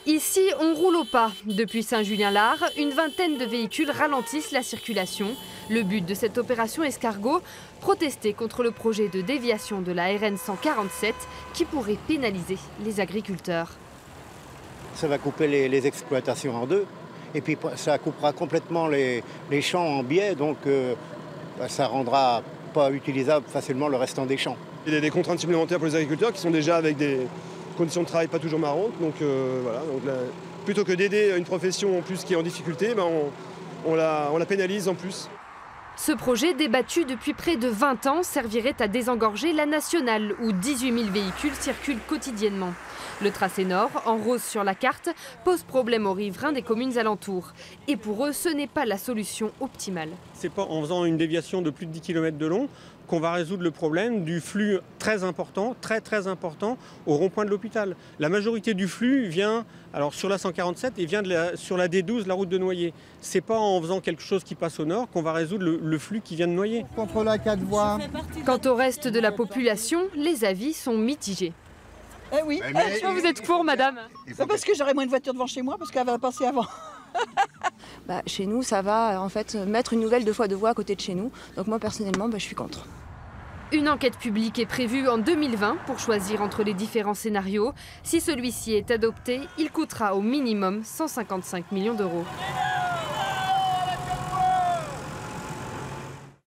Ici, on roule au pas. Depuis Saint-Julien-Lard, une vingtaine de véhicules ralentissent la circulation. Le but de cette opération escargot, protester contre le projet de déviation de la RN 147 qui pourrait pénaliser les agriculteurs. Ça va couper les exploitations en deux et puis ça coupera complètement les champs en biais, donc ça rendra pas utilisable facilement le restant des champs. Il y a des contraintes supplémentaires pour les agriculteurs qui sont déjà avec des conditions de travail pas toujours marrantes. Donc voilà, donc là, plutôt que d'aider une profession en plus qui est en difficulté, on la pénalise en plus. Ce projet, débattu depuis près de 20 ans, servirait à désengorger la nationale où 18 000 véhicules circulent quotidiennement. Le tracé nord, en rose sur la carte, pose problème aux riverains des communes alentours. Et pour eux, ce n'est pas la solution optimale. C'est pas en faisant une déviation de plus de 10 km de long qu'on va résoudre le problème du flux très important au rond-point de l'hôpital. La majorité du flux vient, alors sur la 147, et vient sur la D12, la route de Noyer. C'est pas en faisant quelque chose qui passe au nord qu'on va résoudre le flux qui vient de Noyer. Contre la 4 voies. Quant au reste de la population, les avis sont mitigés. Eh oui. Vous êtes pour, madame? Parce que j'aurais moins de voitures devant chez moi, parce qu'elle va passer avant. Chez nous, ça va en fait mettre une nouvelle 2 fois 2 voies à côté de chez nous. Donc moi, personnellement, je suis contre. Une enquête publique est prévue en 2020 pour choisir entre les différents scénarios. Si celui-ci est adopté, il coûtera au minimum 155 millions d'euros.